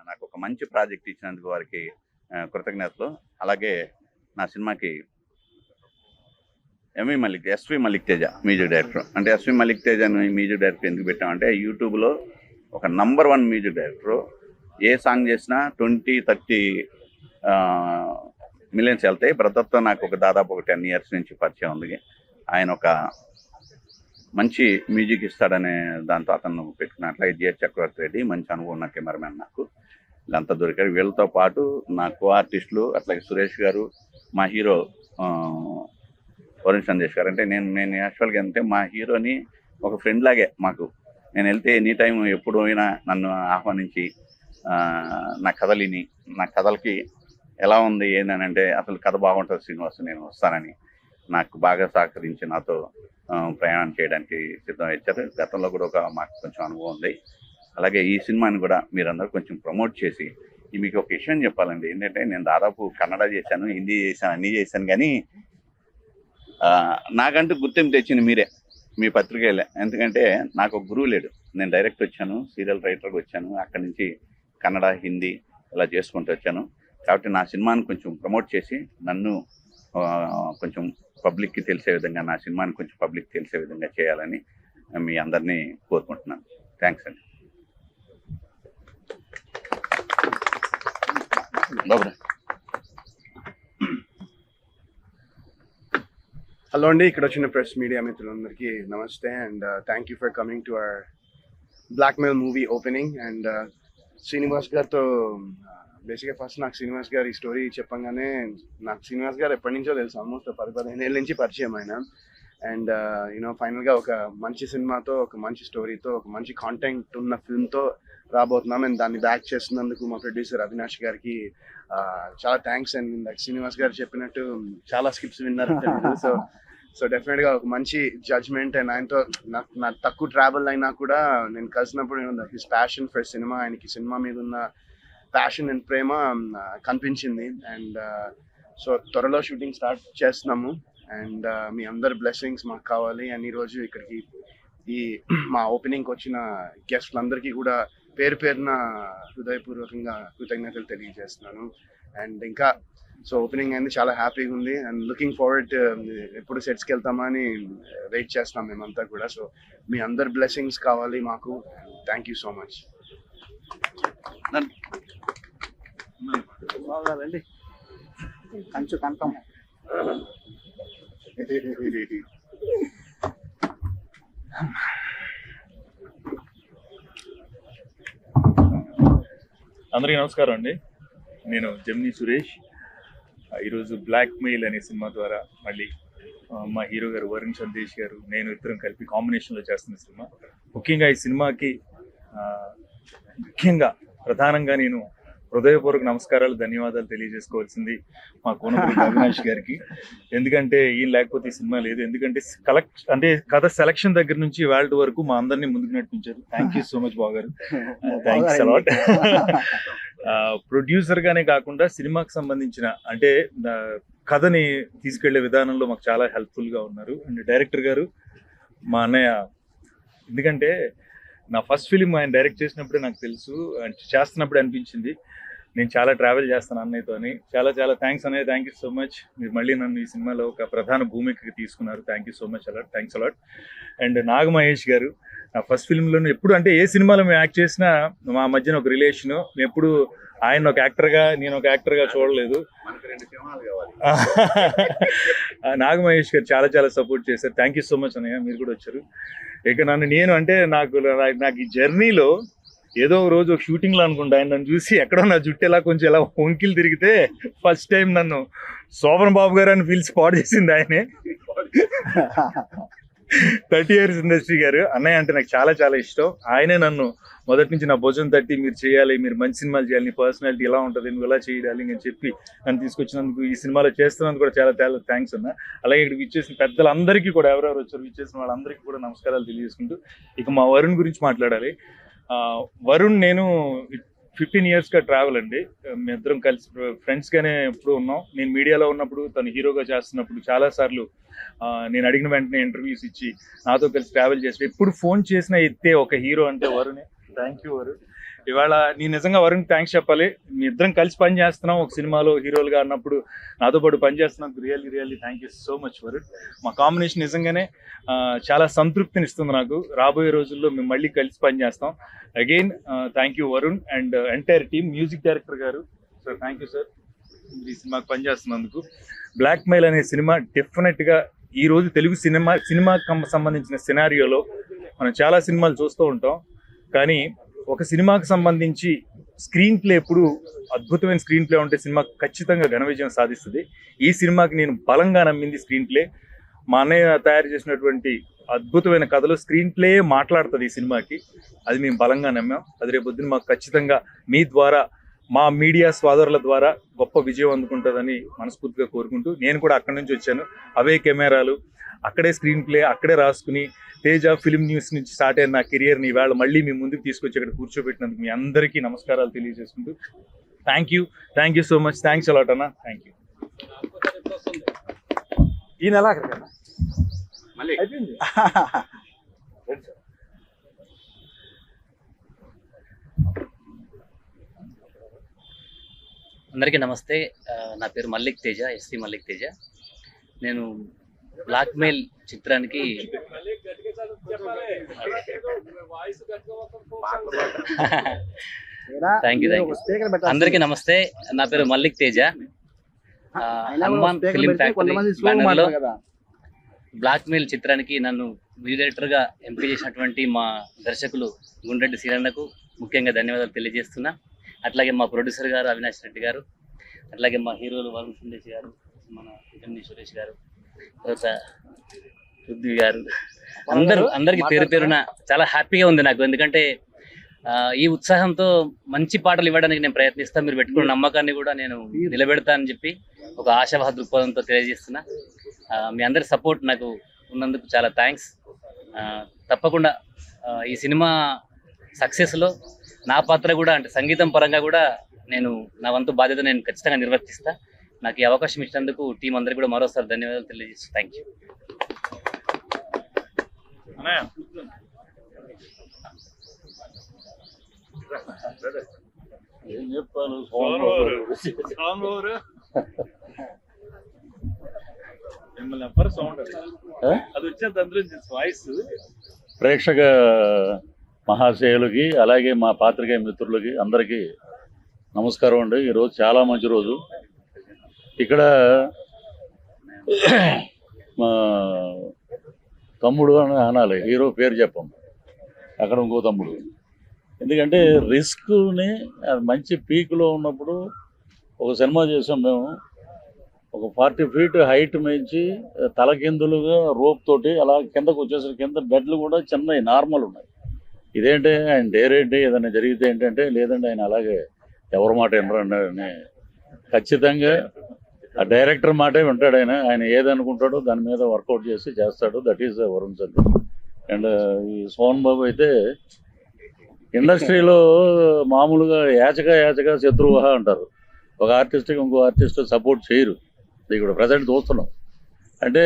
నాకు ఒక మంచి ప్రాజెక్ట్ ఇచ్చినందుకు వారికి కృతజ్ఞతలు. అలాగే నా సినిమాకి S V Mallik Teja music director. అంటే S V Mallik Teja music director ఎందుకు పెట్టామంటే, యూట్యూబ్లో ఒక నంబర్ 1 మ్యూజిక్ డైరెక్టరు. ఏ సాంగ్ చేసినా 20-30 మిలియన్స్ వెళ్తాయి. బ్రదర్తో నాకు దాదాపు ఒక 10 years నుంచి పరిచయం ఉంది. ఆయన ఒక మంచి మ్యూజిక్ ఇస్తాడనే దాంతో అతను పెట్టుకున్న. అట్లాగే జిఎస్ చక్రవర్తి రెడ్డి మంచి అనుభవం ఉన్న కెమెరామెన్. నాకు వీళ్ళంతా దొరికారు. వీళ్ళతో పాటు నా కో ఆర్టిస్టులు అట్లాగే సురేష్ గారు, మా హీరో వరుణ్ సందేశ్ గారు. అంటే నేను యాక్చువల్గా అంటే మా హీరోని ఒక ఫ్రెండ్ లాగే మాకు. నేను వెళ్తే ఎనీ టైం ఎప్పుడు అయినా నన్ను ఆహ్వానించి నా కథలిని, నా కథలకి ఎలా ఉంది ఏంటంటే, అసలు కథ బాగుంటుంది శ్రీనివాస్, నేను వస్తానని నాకు బాగా సహకరించి నాతో ప్రయాణం చేయడానికి సిద్ధం ఇచ్చారు. గతంలో కూడా మాకు కొంచెం అనుభవం ఉంది. అలాగే ఈ సినిమాని కూడా మీరందరూ కొంచెం ప్రమోట్ చేసి, మీకు ఒక విషయం చెప్పాలండి. ఏంటంటే, నేను దాదాపు కన్నడ చేశాను, హిందీ చేశాను, అన్నీ చేశాను. కానీ నాకంటూ గుర్తింపు తెచ్చింది మీరే, మీ పత్రికలే. ఎందుకంటే నాకు ఒక గురువు లేడు. నేను డైరెక్ట్ వచ్చాను, సీరియల్ రైటర్గా వచ్చాను. అక్కడి నుంచి కన్నడ, హిందీ ఇలా చేసుకుంటూ వచ్చాను. కాబట్టి నా సినిమాని కొంచెం ప్రమోట్ చేసి నన్ను కొంచెం పబ్లిక్కి తెలిసే విధంగా, నా సినిమాని కొంచెం పబ్లిక్ తెలిసే విధంగా చేయాలని మీ అందరినీ కోరుకుంటున్నాను. థ్యాంక్స్ అండి. హలో అండి, ఇక్కడ వచ్చిన ప్రెస్ మీడియా మిత్రులందరికీ నమస్తే. And thank you for coming to our blackmail movie opening. And Srinivas గారితో బేసిక్గా ఫస్ట్ నాకు శ్రీనివాస్ గారి స్టోరీ చెప్పంగానే, నాకు శ్రీనివాస్ గారు ఎప్పటి నుంచో తెలుసు. ఆల్మోస్ట్ 10-15 ఏళ్ళ నుంచి పరిచయం ఆయన. అండ్ ఫైనల్గా ఒక మంచి సినిమాతో, ఒక మంచి స్టోరీతో, ఒక మంచి కాంటెంట్ ఉన్న ఫిల్మ్తో రాబోతున్నాం. అండ్ దాన్ని బ్యాక్ చేస్తున్నందుకు మా ప్రొడ్యూసర్ అవినాష్ గారికి చాలా థ్యాంక్స్. అండ్ శ్రీనివాస్ గారు చెప్పినట్టు చాలా స్కిప్స్ విన్నారు. సో డెఫినెట్గా ఒక మంచి జడ్జ్మెంట్. అండ్ ఆయనతో నా తక్కువ ట్రావెల్ అయినా కూడా నేను కలిసినప్పుడు హిస్ ప్యాషన్ ఫర్ సినిమా, ఆయనకి సినిమా మీద ఉన్న ప్యాషన్ అండ్ ప్రేమ కనిపించింది. అండ్ సో త్వరలో షూటింగ్ స్టార్ట్ చేస్తున్నాము. అండ్ మీ అందరి బ్లెస్సింగ్స్ మాకు కావాలి. అండ్ ఈరోజు ఇక్కడికి ఈ మా ఓపెనింగ్కి వచ్చిన గెస్ట్లందరికీ కూడా పేరు పేరున హృదయపూర్వకంగా కృతజ్ఞతలు తెలియజేస్తున్నాను. అండ్ ఇంకా సో ఓపెనింగ్ అయింది, చాలా హ్యాపీగా ఉంది. అండ్ లుకింగ్ ఫార్వర్డ్ ఎప్పుడు సెట్స్కి వెళ్తామా అని వెయిట్ చేస్తున్నాం మేమంతా కూడా. సో మీ అందరి బ్లెస్సింగ్స్ కావాలి మాకు. Thank you so much. కంచు కనకం అందరికీ నమస్కారం అండి. నేను జెమిని సురేష్. ఈరోజు బ్లాక్ మెయిల్ అనే సినిమా ద్వారా మళ్ళీ మా హీరో గారు వరుణ్ సందేశ్ గారు, నేను ఇద్దరం కలిపి కాంబినేషన్లో చేస్తున్న సినిమా. ముఖ్యంగా ఈ సినిమాకి ప్రధానంగా నేను హృదయపూర్వక నమస్కారాలు, ధన్యవాదాలు తెలియజేసుకోవాల్సింది మా కోనపల్లి అవినాష్ గారికి. ఎందుకంటే ఈయన లేకపోతే ఈ సినిమా లేదు. ఎందుకంటే కథ సెలక్షన్ దగ్గర నుంచి వాళ్ళ వరకు మా అందరినీ ముందుకు నడిపించారు. థ్యాంక్ యూ సో మచ్ బాగారు, థ్యాంక్స్ అలాట్. ప్రొడ్యూసర్ గానే కాకుండా సినిమాకి సంబంధించిన అంటే కథని తీసుకెళ్లే విధానంలో మాకు చాలా హెల్ప్ఫుల్ గా ఉన్నారు. అండ్ డైరెక్టర్ గారు మా అన్నయ్య. ఎందుకంటే నా ఫస్ట్ ఫిలిం ఆయన డైరెక్ట్ చేసినప్పుడే నాకు తెలుసు, చేస్తున్నప్పుడే అనిపించింది నేను చాలా ట్రావెల్ చేస్తాను అన్నయ్యతో అని. చాలా చాలా థ్యాంక్స్ అన్నయ్య, థ్యాంక్ యూ సో మచ్. మీరు మళ్ళీ నన్ను ఈ సినిమాలో ఒక ప్రధాన భూమికకి తీసుకున్నారు. Thank you so much a lot, thanks a lot. And Naga Mahesh గారు నా ఫస్ట్ ఫిల్మ్లోనే ఎప్పుడు అంటే ఏ సినిమాలో మేము యాక్ట్ చేసినా మా మధ్యన ఒక రిలేషను. ఎప్పుడు ఆయన ఒక యాక్టర్గా, నేను ఒక యాక్టర్గా చూడలేదు. నాగ మహేష్ గారు చాలా చాలా సపోర్ట్ చేశారు. థ్యాంక్ యూ సో మచ్ అన్నయ్య, మీరు కూడా వచ్చారు. ఇక నేను అంటే నాకు ఈ జర్నీలో ఏదో ఒక రోజు ఒక షూటింగ్లో అనుకుంటా ఆయన నన్ను చూసి ఎక్కడో నా జుట్టు ఎలా కొంచెం ఎలా వంకిలు తిరిగితే ఫస్ట్ టైం నన్ను శోభన్ బాబు గారు అని పిలిచి స్పాట్ చేసింది ఆయనే. 30 years ఇండస్ట్రీ గారు. అన్నయ్య అంటే నాకు చాలా చాలా ఇష్టం. ఆయనే నన్ను మొదటి నుంచి నా భుజం తట్టి మీరు చేయాలి, మీరు మంచి సినిమాలు చేయాలి, నీ పర్సనాలిటీ ఎలా ఉంటుంది, నువ్వు ఎలా చేయాలి అని చెప్పి నన్ను తీసుకొచ్చినందుకు, ఈ సినిమాలో చేస్తున్నందుకు కూడా చాలా చాలా థ్యాంక్స్ అన్న. అలాగే ఇక్కడికి ఇచ్చేసిన పెద్దలందరికీ కూడా, ఎవరెవరు వచ్చారు ఇచ్చేసిన వాళ్ళందరికీ కూడా నమస్కారాలు తెలియజేసుకుంటూ ఇక మా వరుణ్ గురించి మాట్లాడాలి. వరుణ్ నేను 15 yearsగా ట్రావెల్ అండి. మీ ఇద్దరం కలిసి ఫ్రెండ్స్గానే ఎప్పుడు ఉన్నాం. నేను మీడియాలో ఉన్నప్పుడు, తను హీరోగా చేస్తున్నప్పుడు చాలాసార్లు నేను అడిగిన వెంటనే ఇంటర్వ్యూస్ ఇచ్చి నాతో కలిసి ట్రావెల్ చేసి ఎప్పుడు ఫోన్ చేసినా ఎత్తే ఒక హీరో అంటే వరుణే. Thank you Varun. ఇవాళ నేను నిజంగా వరుణ్ థ్యాంక్స్ చెప్పాలి. మీ ఇద్దరం కలిసి పని చేస్తున్నాం ఒక సినిమాలో హీరోలుగా అన్నప్పుడు నాతో పాటు పని చేస్తున్నందుకు really thank you so much Varun. మా కాంబినేషన్ నిజంగానే చాలా సంతృప్తిని ఇస్తుంది నాకు. రాబోయే రోజుల్లో మేము మళ్ళీ కలిసి పని చేస్తాం. Again thank you Varun and entire team. Music director గారు సార్ థ్యాంక్ యూ సార్ ఈ సినిమాకి పనిచేస్తున్నందుకు. బ్లాక్ మెయిల్ అనే సినిమా డెఫినెట్గా ఈ రోజు తెలుగు సినిమాకి సంబంధించిన సినారియోలో మనం చాలా సినిమాలు చూస్తూ ఉంటాం, కానీ ఒక సినిమాకి సంబంధించి స్క్రీన్ ప్లే ఎప్పుడు అద్భుతమైన స్క్రీన్ ప్లే ఉంటే సినిమా ఖచ్చితంగా ఘన విజయం సాధిస్తుంది. ఈ సినిమాకి నేను బలంగా నమ్మింది స్క్రీన్ ప్లే. మా అన్నయ్య తయారు చేసినటువంటి అద్భుతమైన కథలో స్క్రీన్ ప్లే మాట్లాడుతుంది ఈ సినిమాకి. అది మేము బలంగా నమ్మాం. అది రేపొద్దున మాకు ఖచ్చితంగా మీ ద్వారా మా మీడియా సోదరుల ద్వారా గొప్ప విజయం అందుకుంటుందని మనస్ఫూర్తిగా కోరుకుంటూ, నేను కూడా అక్కడి నుంచి వచ్చాను. అవే కెమెరాలు, అక్కడే స్క్రీన్ ప్లే, అక్కడే రాసుకుని తేజ ఫిలిం న్యూస్ నుంచి స్టార్ట్ అయిన నా కెరియర్ని ఇవాళ మళ్ళీ మీ ముందుకు తీసుకొచ్చి ఇక్కడ కూర్చోబెట్టినందుకు మీ అందరికీ నమస్కారాలు తెలియజేసుకుంటూ thank you so much. Thanks a lot అన్న. Thank you. ఈ నెల మళ్ళీ అయిపోయింది. అందరికీ నమస్తే. నా పేరు మల్లిక్ తేజ, ఎస్సీ మల్లిక్ తేజ. నేను బ్లాక్ మెయిల్ చిత్రానికి థ్యాంక్ యూ. అందరికీ నమస్తే. నా పేరు మల్లిక్ తేజ. హనుమాన్ ఫిలిం ఫ్యాక్టరీ బ్యానర్లో బ్లాక్ మెయిల్ చిత్రానికి నన్ను మ్యూజిక్ డైరెక్టర్గా ఎంపిక చేసినటువంటి మా దర్శకులు గుండ్రెడ్డి శ్రీరన్నకు ముఖ్యంగా ధన్యవాదాలు తెలియజేస్తున్నా. అట్లాగే మా ప్రొడ్యూసర్ గారు అవినాష్ రెడ్డి గారు, అట్లాగే మా హీరోలు వరుణ్ సందేశ్ గారు, మన జమిని సురేష్ గారు, తర్వాత పృథ్వీ గారు, అందరికి పేరు పేరున చాలా హ్యాపీగా ఉంది నాకు. ఎందుకంటే ఈ ఉత్సాహంతో మంచి పాటలు ఇవ్వడానికి నేను ప్రయత్నిస్తాను. మీరు పెట్టుకున్న నమ్మకాన్ని కూడా నేను నిలబెడతానని చెప్పి ఒక ఆశావాహ దృక్పథంతో తెలియజేస్తున్నా. మీ అందరి సపోర్ట్ నాకు ఉన్నందుకు చాలా థ్యాంక్స్. తప్పకుండా ఈ సినిమా సక్సెస్లో నా పాత్ర కూడా, అంటే సంగీతం పరంగా కూడా నేను నా వంతు బాధ్యత నేను ఖచ్చితంగా నిర్వర్తిస్తా. నాకు ఈ అవకాశం ఇచ్చినందుకు టీం అందరికీ కూడా మరోసారి ధన్యవాదాలు తెలియజేస్తాను. Thank you. ప్రేక్షక మహాశయులకి అలాగే మా పాత్రికేయ మిత్రులకి అందరికీ నమస్కారం అండి. ఈరోజు చాలా మంచి రోజు. ఇక్కడ మా తమ్ముడు అని అనాలి, హీరో పేరు చెప్పం, అక్కడ ఇంకో తమ్ముడు. ఎందుకంటే రిస్క్ని మంచి పీక్లో ఉన్నప్పుడు ఒక సినిమా చేసాం మేము. ఒక 40 feet హైట్ మించి తలకిందులుగా రోప్ తోటి అలా కిందకు వచ్చేసరికి కింద బెడ్లు కూడా చిన్నవి నార్మల్ ఉన్నాయి. ఇదేంటి ఆయన డేరేంటి ఏదైనా జరిగితే ఏంటంటే, లేదండి ఆయన అలాగే ఎవరి మాట వినరండి అని ఖచ్చితంగా ఆ డైరెక్టర్ మాటే వింటాడు. ఆయన ఏదనుకుంటాడో దాని మీద వర్కౌట్ చేసి చేస్తాడు. That is Varun Sandesh. And ఈ సోహన్ బాబు అయితే ఇండస్ట్రీలో మామూలుగా యాచక శత్రువు అంటారు. ఒక ఆర్టిస్ట్కి ఇంకో ఆర్టిస్ట్ సపోర్ట్ చేయరు. ఇక్కడ ప్రజెంట్ చూస్తున్నాం. అంటే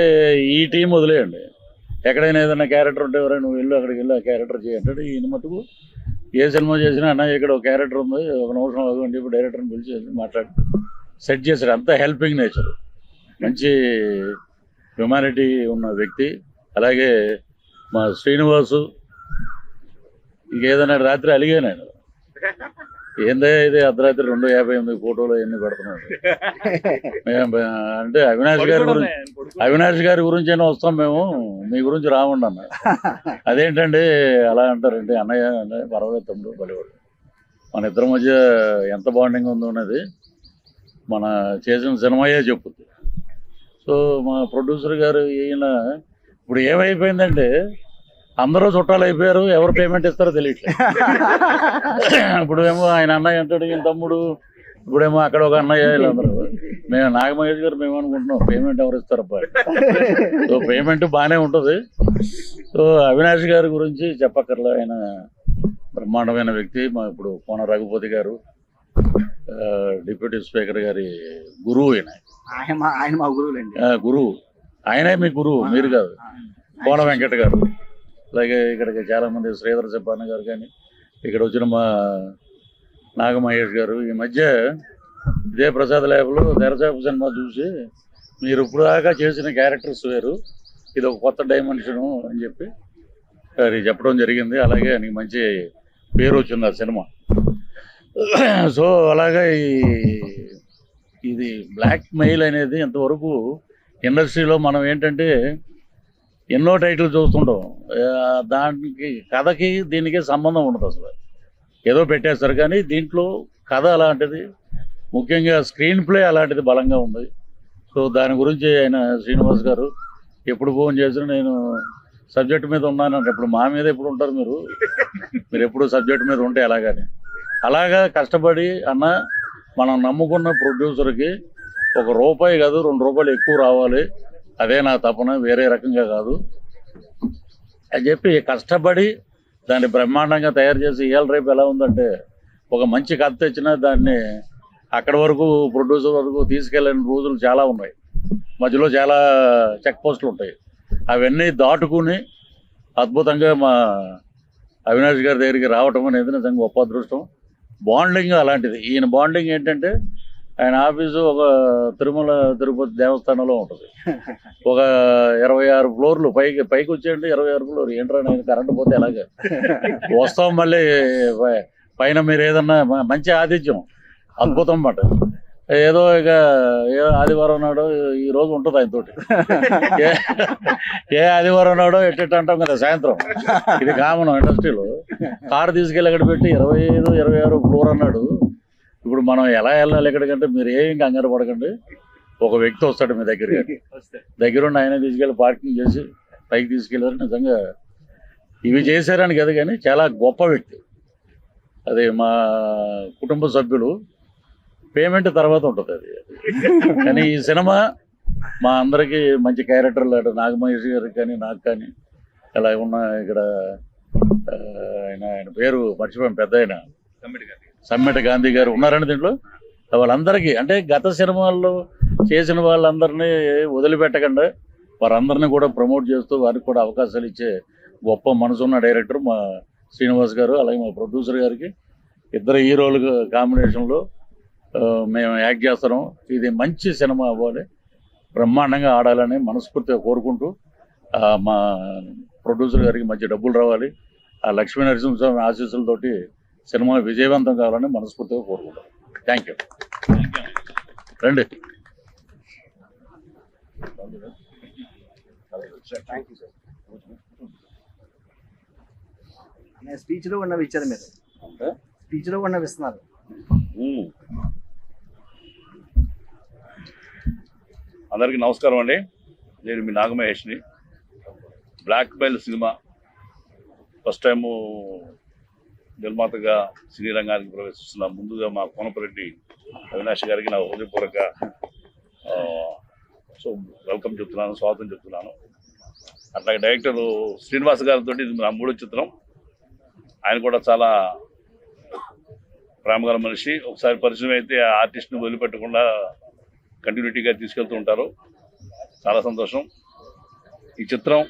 ఈ టీం వదిలేయండి, ఎక్కడైనా ఏదైనా క్యారెక్టర్ ఉంటే ఎవరైనా నువ్వు వెళ్ళు అక్కడికి వెళ్ళి ఆ క్యారెక్టర్ చేయంటాడు. ఈయన మటుకు ఏ సినిమా చేసినా అన్న ఇక్కడ ఒక క్యారెక్టర్ ఉంది, ఒక నిమిషం అవ్వండి ఇప్పుడు డైరెక్టర్ని పిలిచి మాట్లాడి సెట్ చేశాడు. అంతా హెల్పింగ్ నేచర్, మంచి హ్యుమానిటీ ఉన్న వ్యక్తి. అలాగే మా శ్రీనివాసు ఇంకేదైనా రాత్రి అలిగాను నేను, ఏందే ఇది అర్ధరాత్రి 2:58 ఫోటోలు ఎన్ని పెడుతున్నాడు అంటే అవినాష్ గారి గురించి అయినా వస్తాం మేము, మీ గురించి రావండి అన్న. అదేంటండి అలా అంటారంటే, అన్నయ్య అంటే పర్వాలేదు తమ్ముడు బలివాడు, మన ఇద్దరి మధ్య ఎంత బాండింగ్ ఉందో అనేది మన చేసిన సినిమాయే చెప్పుద్ది. సో మా ప్రొడ్యూసర్ గారు ఈయన ఇప్పుడు ఏమైపోయిందంటే అందరూ చుట్టాలు అయిపోయారు, ఎవరు పేమెంట్ ఇస్తారో తెలియట్లేదు. ఇప్పుడేమో ఆయన అన్నయ్య అంటాడు, ఈయన తమ్ముడు, ఇప్పుడేమో అక్కడ ఒక అన్నయ్య, వీళ్ళందరూ. మేము నాగమహేష్ గారు మేము అనుకుంటున్నాం పేమెంట్ ఎవరు ఇస్తారబ్బా. సో పేమెంట్ బాగానే ఉంటుంది. సో అవినాష్ గారి గురించి చెప్పక్కర్లే, ఆయన బ్రహ్మాండమైన వ్యక్తి. మా ఇప్పుడు కోన రఘుపతి గారు డిప్యూటీ స్పీకర్ గారి గురువు. ఆయన మా గురువులండి. గురువు ఆయనే మీ గురువు, మీరు కాదు. కోన వెంకట గారు, అలాగే ఇక్కడికి చాలామంది శ్రీధర్ చెప్పాన్న గారు కానీ, ఇక్కడ వచ్చిన మా నాగమహేష్ గారు. ఈ మధ్య ఇదే ప్రసాద్ ల్యాబ్లో తెరచాప సినిమా చూసి మీరు ఇప్పుడు దాకా చేసిన క్యారెక్టర్స్ వేరు, ఇది ఒక కొత్త డైమెన్షను అని చెప్పి అది చెప్పడం జరిగింది. అలాగే నీకు మంచి పేరు వచ్చింది ఆ సినిమా. సో అలాగే ఇది బ్లాక్ మెయిల్ అనేది ఇంతవరకు ఇండస్ట్రీలో మనం ఏంటంటే ఎన్నో టైటిల్ చూస్తుంటాం, దానికి కథకి దీనికి సంబంధం ఉండదు అసలు, ఏదో పెట్టేస్తారు. కానీ దీంట్లో కథ అలాంటిది, ముఖ్యంగా స్క్రీన్ ప్లే అలాంటిది బలంగా ఉంది. సో దాని గురించి ఆయన శ్రీనివాస్ గారు ఎప్పుడు ఫోన్ చేసినా నేను సబ్జెక్ట్ మీద ఉన్నానంటే, ఇప్పుడు మా మీద ఎప్పుడు ఉంటారు మీరు ఎప్పుడు సబ్జెక్ట్ మీద ఉంటే ఎలాగని, అలాగా కష్టపడి అన్న మనం నమ్ముకున్న ప్రొడ్యూసర్కి ₹1 కాదు ₹2 ఎక్కువ రావాలి, అదే నా తపన, వేరే రకంగా కాదు అని చెప్పి కష్టపడి దాన్ని బ్రహ్మాండంగా తయారు చేసి ఇవాళ రేపు ఎలా ఉందంటే ఒక మంచి కథ తెచ్చినా దాన్ని అక్కడి వరకు ప్రొడ్యూసర్ వరకు తీసుకెళ్ళిన రోజులు చాలా ఉన్నాయి. మధ్యలో చాలా చెక్ పోస్టులు ఉంటాయి. అవన్నీ దాటుకుని అద్భుతంగా మా అవినాష్ గారి దగ్గరికి రావటం అనేది నిజంగా గొప్ప అదృష్టం. బాండింగ్ అలాంటిది. ఈయన బాండింగ్ ఏంటంటే ఆయన ఆఫీసు ఒక తిరుమల తిరుపతి దేవస్థానంలో ఉంటుంది. ఒక 26 ఫ్లోర్లు పైకి వచ్చేయండి, 26 ఫ్లోర్ ఏంట్రా నేను కరెంటు పోతే ఎలాగే వస్తాం, మళ్ళీ పైన మీరు ఏదన్నా మంచి ఆతిథ్యం, అద్భుతం అన్నమాట. ఏదో ఇక ఆదివారం నాడు ఈ రోజు ఉంటుంది ఆయనతోటి, ఏ ఆదివారం నాడో ఎట్టెట్ అంటాం కదా సాయంత్రం, ఇది కామన్ ఇండస్ట్రీలో. కారు తీసుకెళ్ళి అక్కడ పెట్టి 25, 26 ఫ్లోర్ అన్నాడు. ఇప్పుడు మనం ఎలా వెళ్ళాలి ఎక్కడికంటే మీరు ఏం కంగారు పడకండి, ఒక వ్యక్తి వస్తాడు మీ దగ్గరుండి ఆయన తీసుకెళ్ళి పార్కింగ్ చేసి పైకి తీసుకెళ్ళారు. నిజంగా ఇవి చేశారని కదా, కానీ చాలా గొప్ప వ్యక్తి. అది మా కుటుంబ సభ్యులు, పేమెంట్ తర్వాత ఉంటుంది అది. కానీ ఈ సినిమా మా అందరికీ మంచి క్యారెక్టర్లు, అటు నాగమహేష్ గారికి కానీ నాకు కానీ, ఇలా ఉన్న ఇక్కడ ఆయన పేరు మర్చిపోయాం, పెద్ద ఆయన సమ్మెట గాంధీ గారు ఉన్నారండి దీంట్లో. వాళ్ళందరికీ అంటే గత సినిమాల్లో చేసిన వాళ్ళందరినీ వదిలిపెట్టకుండా వారందరినీ కూడా ప్రమోట్ చేస్తూ వారికి కూడా అవకాశాలు ఇచ్చే గొప్ప మనసున్న డైరెక్టర్ మా శ్రీనివాస్ గారు. అలాగే మా ప్రొడ్యూసర్ గారికి, ఇద్దరు హీరోలు కాంబినేషన్లో మేము యాక్ట్ చేస్తున్నాం. ఇది మంచి సినిమా అవ్వాలి, బ్రహ్మాండంగా ఆడాలని మనస్ఫూర్తిగా కోరుకుంటూ మా ప్రొడ్యూసర్ గారికి మంచి డబ్బులు రావాలి, ఆ లక్ష్మీ నరసింహస్వామి ఆశీస్సులతోటి సినిమా విజయవంతం కావాలని మనస్ఫూర్తిగా కోరుకుంటాం. Thank you. రండి. స్పీచ్లో ఉన్నవి ఇచ్చారు మీరు, స్పీచ్లో ఉన్నవి ఇస్తున్నారు. అందరికీ నమస్కారం అండి. నేను మీ నాగమహేష్ని. Blackmail cinema first time నిర్మాతగా సినీ రంగానికి ప్రవేశిస్తున్నాం. ముందుగా మా కోనపరెడ్డి అవినాష్ గారికి నా హృదయపూర్వక వెల్కమ్ చెప్తున్నాను, స్వాగతం చెప్తున్నాను. అట్లాగే డైరెక్టర్ శ్రీనివాస్ గారితో ఇది నా 3వ చిత్రం. ఆయన కూడా చాలా ప్రేమగల మనిషి. ఒకసారి పరిచయం అయితే ఆ ఆర్టిస్ట్ని వదిలిపెట్టకుండా కంటిన్యూటీగా తీసుకెళ్తూ ఉంటారు. చాలా సంతోషం. ఈ చిత్రం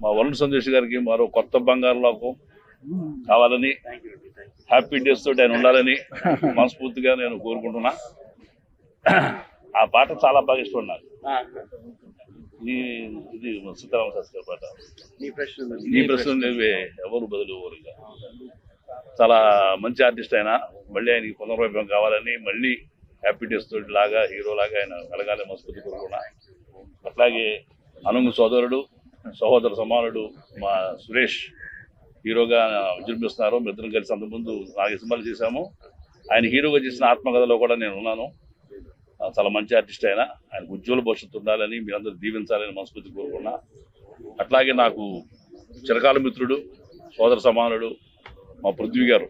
మా వరుణ్ సందేశ్ గారికి మరో కొత్త బంగారు లోకం కావాలని, హ్యాపీ డేస్ తోటి ఆయన ఉండాలని మనస్ఫూర్తిగా నేను కోరుకుంటున్నా. ఆ పాట చాలా బాగా ఇష్టం నాకు. ఇది సీతారామ శాస్త్రి పాట, నీ ప్రశ్న ఎవరు బదులు ఎవరుగా. చాలా మంచి ఆర్టిస్ట్ ఆయన. మళ్ళీ ఆయనకి పునర్వైభవం కావాలని, మళ్ళీ హ్యాపీ డేస్ తోటి లాగా హీరో లాగా ఆయన కలగాలి మనస్ఫూర్తి కోరుకున్నా. అట్లాగే అనుంగు సహోదర సమానుడు మా సురేష్ హీరోగా విజృంభిస్తున్నారు. మీ ఇద్దరం కలిసి అంతకుముందు 4 సినిమాలు చేశాము. ఆయన హీరోగా చేసిన ఆత్మకథలో కూడా నేను ఉన్నాను. చాలా మంచి ఆర్టిస్ట్ ఆయన. ఆయనకు ఉజ్వల భవిష్యత్తు ఉండాలని మీరందరూ దీవించాలని మనస్ఫూర్తి కోరుకున్నా. అట్లాగే నాకు చిరకాల మిత్రుడు, సోదర సమానుడు మా పృథ్వీ గారు.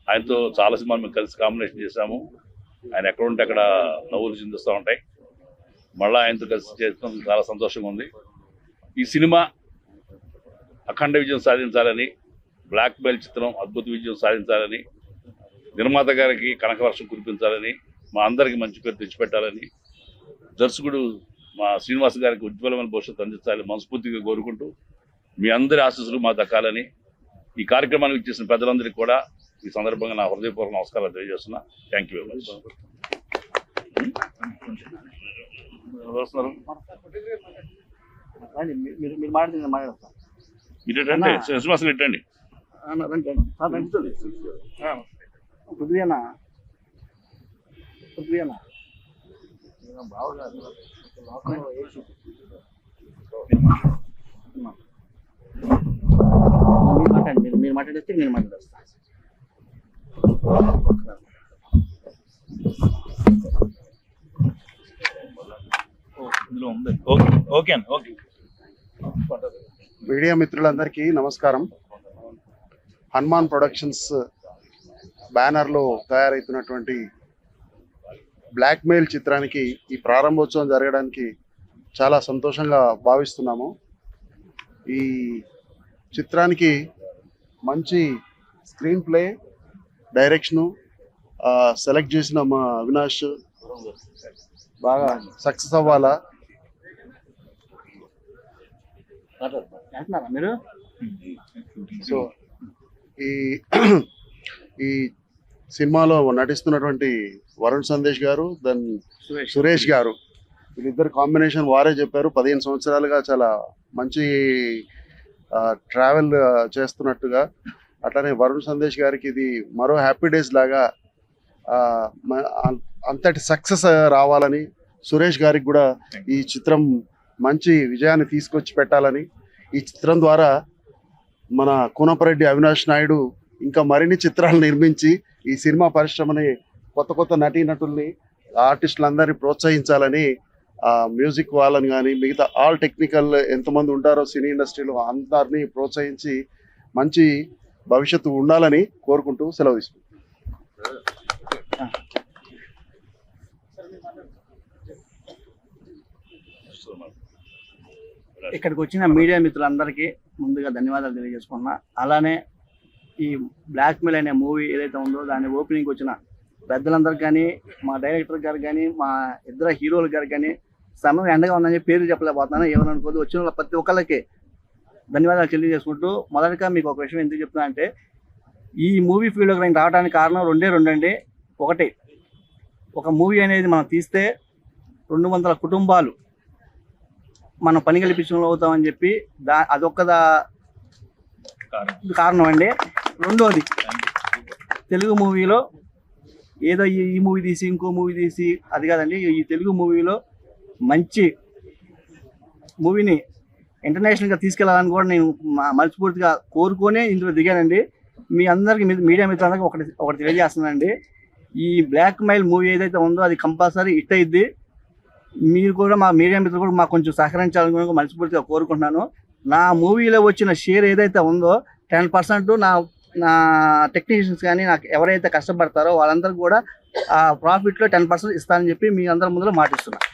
ఆయనతో చాలా సినిమాలు మేము కలిసి కాంబినేషన్ చేశాము. ఆయన ఎక్కడ ఉంటే అక్కడ నవ్వులు చిందిస్తూ ఉంటాయి. మళ్ళీ ఆయనతో కలిసి చేయడం చాలా సంతోషంగా ఉంది. ఈ సినిమా అఖండ విజయం సాధించాలని, బ్లాక్ మెయిల్ చిత్రం అద్భుత విజయం సాధించాలని, నిర్మాత గారికి కనకవర్షం కురిపించాలని, మా అందరికీ మంచి పేరు తెచ్చిపెట్టాలని, దర్శకుడు మా శ్రీనివాస్ గారికి ఉజ్వలమైన భవిష్యత్తు అందించాలని మనస్ఫూర్తిగా కోరుకుంటూ, మీ అందరి ఆశీస్సులు మా దక్కాలని, ఈ కార్యక్రమానికి ఇచ్చేసిన పెద్దలందరికీ కూడా ఈ సందర్భంగా నా హృదయపూర్వక నమస్కారాలు తెలియజేస్తున్నా. Thank you very much. మీరు మాట్లాడింది మాట్లాడతా మీరు రండి, శ్రీనివాసులు ఇట్టండి. పృథ్వీనా పృథ్వీనా మీరు మాట్లాడేస్తే నేను మాట్లాడేస్తా. ఇందులో ఉంది. ఓకే ఓకే అండి, ఓకే. మీడియా మిత్రులందరికీ నమస్కారం. హనుమాన్ ప్రొడక్షన్స్ బ్యానర్లో తయారవుతున్నటువంటి బ్లాక్మెయిల్ చిత్రానికి ఈ ప్రారంభోత్సవం జరగడానికి చాలా సంతోషంగా భావిస్తున్నాము. ఈ చిత్రానికి మంచి స్క్రీన్ ప్లే, డైరెక్షను సెలెక్ట్ చేసిన మా అవినాష్ బాగా సక్సెస్ అవ్వాలా. మీరు సో ఈ సినిమాలో నటిస్తున్నటువంటి వరుణ్ సందేశ్ గారు, దెన్ సురేష్ గారు, వీళ్ళిద్దరు కాంబినేషన్ వారే చెప్పారు. 15 సంవత్సరాలుగా చాలా మంచి ట్రావెల్ చేస్తున్నట్టుగా. అట్లానే వరుణ్ సందేశ్ గారికి ఇది మరో హ్యాపీ డేస్ లాగా అంతటి సక్సెస్ రావాలని, సురేష్ గారికి కూడా ఈ చిత్రం మంచి విజయాన్ని తీసుకొచ్చి పెట్టాలని, ఈ చిత్రం ద్వారా మన కూనపరెడ్డి అవినాష్ నాయుడు ఇంకా మరిన్ని చిత్రాలు నిర్మించి ఈ సినిమా పరిశ్రమని కొత్త కొత్త నటీనటుల్ని, ఆర్టిస్టులందరినీ ప్రోత్సహించాలని, మ్యూజిక్ వాళ్ళని కానీ మిగతా ఆల్ టెక్నికల్ ఎంతమంది ఉంటారో సినీ ఇండస్ట్రీలో అందరినీ ప్రోత్సహించి మంచి భవిష్యత్తు ఉండాలని కోరుకుంటూ సెలవు తీసుకుంటాం. ఇక్కడికి వచ్చిన మీడియా మిత్రులందరికీ ముందుగా ధన్యవాదాలు తెలియజేసుకుంటున్నా. అలానే ఈ బ్లాక్మెయిల్ అనే మూవీ ఏదైతే ఉందో దాని ఓపెనింగ్ వచ్చిన పెద్దలందరికీ కానీ, మా డైరెక్టర్ గారు కానీ, మా ఇద్దరు హీరోలు గారు కానీ, సమయం ఎండగా ఉందని పేరు చెప్పలేకపోతున్నాను, ఏమనుకోదు. వచ్చిన ప్రతి ఒక్కళ్ళకి ధన్యవాదాలు తెలియజేసుకుంటూ, మొదటగా మీకు ఒక విషయం ఎందుకు చెప్తున్నా అంటే, ఈ మూవీ ఫీల్డ్లోకి నేను రావడానికి కారణం రెండే అండి. ఒకటి, ఒక మూవీ అనేది మనం తీస్తే 200 కుటుంబాలు మనం పని కల్పించడంలో అవుతామని చెప్పి అదొక్క కారణం అండి. రెండోది, తెలుగు మూవీలో ఏదో ఈ మూవీ తీసి ఇంకో మూవీ తీసి అది కాదండి, ఈ తెలుగు మూవీలో మంచి మూవీని ఇంటర్నేషనల్గా తీసుకెళ్లాలని కూడా నేను మనస్ఫూర్తిగా కోరుకొని ఇందులో దిగానండి. మీ అందరికీ మీడియా మిత్రులందరికీ ఒకటి తెలియజేస్తున్నానండి, ఈ బ్లాక్ మెయిల్ మూవీ ఏదైతే ఉందో అది కంపల్సరీ హిట్ అయ్యిద్ది. మీరు కూడా మా మీడియా మిత్రులు కూడా మాకు కొంచెం సహకరించాలని కూడా మనస్ఫూర్తిగా కోరుకుంటున్నాను. నా మూవీలో వచ్చిన షేర్ ఏదైతే ఉందో 10% నా టెక్నీషియన్స్ కానీ నాకు ఎవరైతే కష్టపడతారో వాళ్ళందరికీ కూడా ఆ ప్రాఫిట్లో 10% ఇస్తానని చెప్పి మీ అందరి ముందులో మాటిస్తున్నాను.